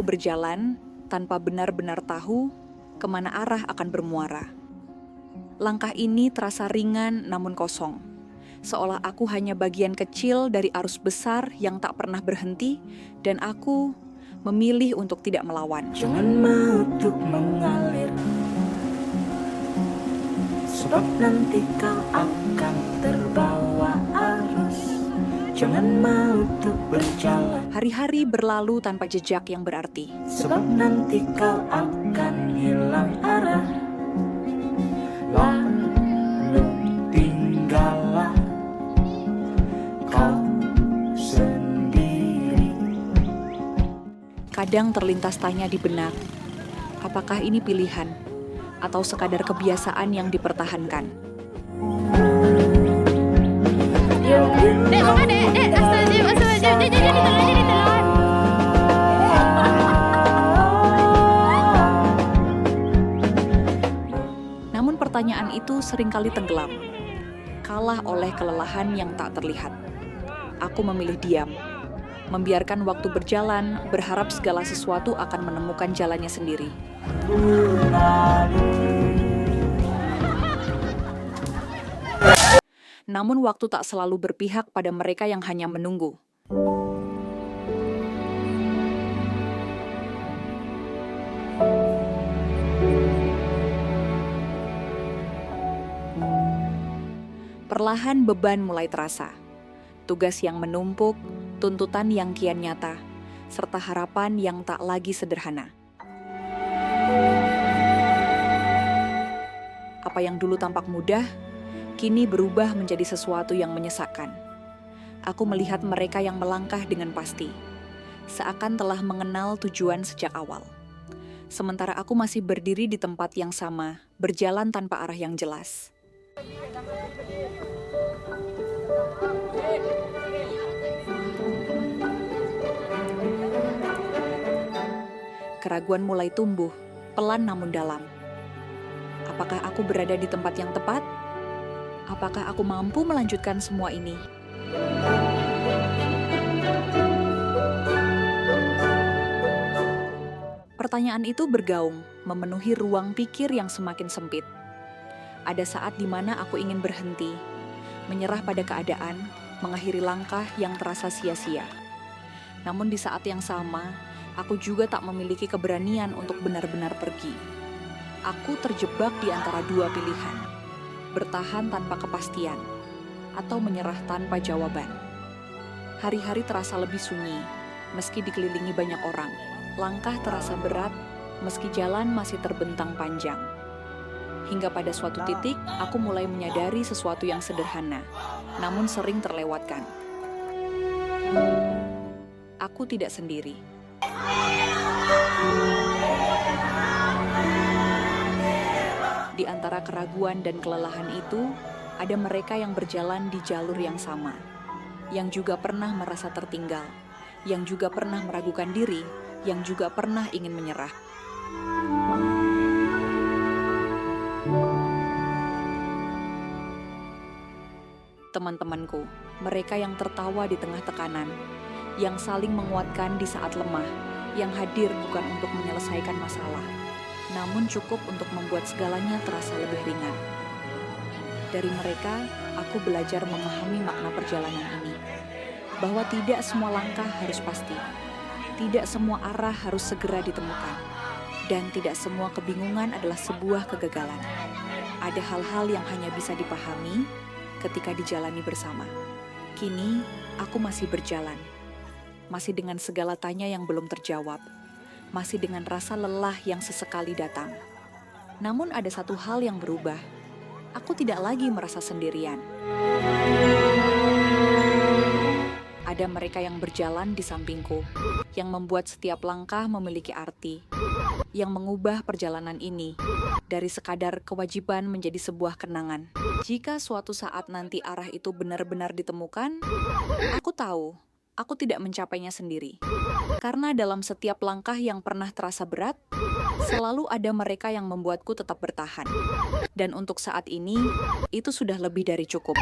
aku berjalan tanpa benar-benar tahu kemana arah akan bermuara. Langkah ini terasa ringan namun kosong, seolah aku hanya bagian kecil dari arus besar yang tak pernah berhenti, dan aku memilih untuk tidak melawan. Jangan mau untuk mengalir, sebab nanti kau akan terbawa arus. Jangan mau untuk berjalan, Hari-hari berlalu tanpa jejak yang berarti. sebab nanti kau akan hilang arah. Lalu tinggallah kau sendiri. Kadang terlintas tanya di benak, apakah ini pilihan atau sekadar kebiasaan yang dipertahankan? Dek, makan dek, astagfirullah, astagfirullah, di tengah. Namun pertanyaan itu seringkali tenggelam, kalah oleh kelelahan yang tak terlihat. Aku memilih diam, membiarkan waktu berjalan, berharap segala sesuatu akan menemukan jalannya sendiri. Namun waktu tak selalu berpihak pada mereka yang hanya menunggu. Perlahan beban mulai terasa. Tugas yang menumpuk, tuntutan yang kian nyata, serta harapan yang tak lagi sederhana. Apa yang dulu tampak mudah, kini berubah menjadi sesuatu yang menyesakkan. Aku melihat mereka yang melangkah dengan pasti, seakan telah mengenal tujuan sejak awal. Sementara aku masih berdiri di tempat yang sama, berjalan tanpa arah yang jelas. Keraguan mulai tumbuh, pelan namun dalam. Apakah aku berada di tempat yang tepat? Apakah aku mampu melanjutkan semua ini? Pertanyaan itu bergaung, memenuhi ruang pikir yang semakin sempit. Ada saat di mana aku ingin berhenti, menyerah pada keadaan, mengakhiri langkah yang terasa sia-sia. Namun di saat yang sama, aku juga tak memiliki keberanian untuk benar-benar pergi. Aku terjebak di antara dua pilihan, bertahan tanpa kepastian, atau menyerah tanpa jawaban. Hari-hari terasa lebih sunyi, meski dikelilingi banyak orang. Langkah terasa berat, meski jalan masih terbentang panjang. Hingga pada suatu titik, aku mulai menyadari sesuatu yang sederhana, namun sering terlewatkan. Aku tidak sendiri. Di antara keraguan dan kelelahan itu, ada mereka yang berjalan di jalur yang sama, yang juga pernah merasa tertinggal, yang juga pernah meragukan diri, yang juga pernah ingin menyerah. Teman-temanku, mereka yang tertawa di tengah tekanan, yang saling menguatkan di saat lemah, yang hadir bukan untuk menyelesaikan masalah, namun cukup untuk membuat segalanya terasa lebih ringan. Dari mereka, aku belajar memahami makna perjalanan ini, bahwa tidak semua langkah harus pasti, tidak semua arah harus segera ditemukan, dan tidak semua kebingungan adalah sebuah kegagalan. Ada hal-hal yang hanya bisa dipahami ketika dijalani bersama. Kini, aku masih berjalan, masih dengan segala tanya yang belum terjawab, masih dengan rasa lelah yang sesekali datang. Namun ada satu hal yang berubah, aku tidak lagi merasa sendirian. Ada mereka yang berjalan di sampingku, yang membuat setiap langkah memiliki arti, yang mengubah perjalanan ini dari sekadar kewajiban menjadi sebuah kenangan. Jika suatu saat nanti arah itu benar-benar ditemukan, aku tahu aku tidak mencapainya sendiri. Karena dalam setiap langkah yang pernah terasa berat, selalu ada mereka yang membuatku tetap bertahan. Dan untuk saat ini, itu sudah lebih dari cukup.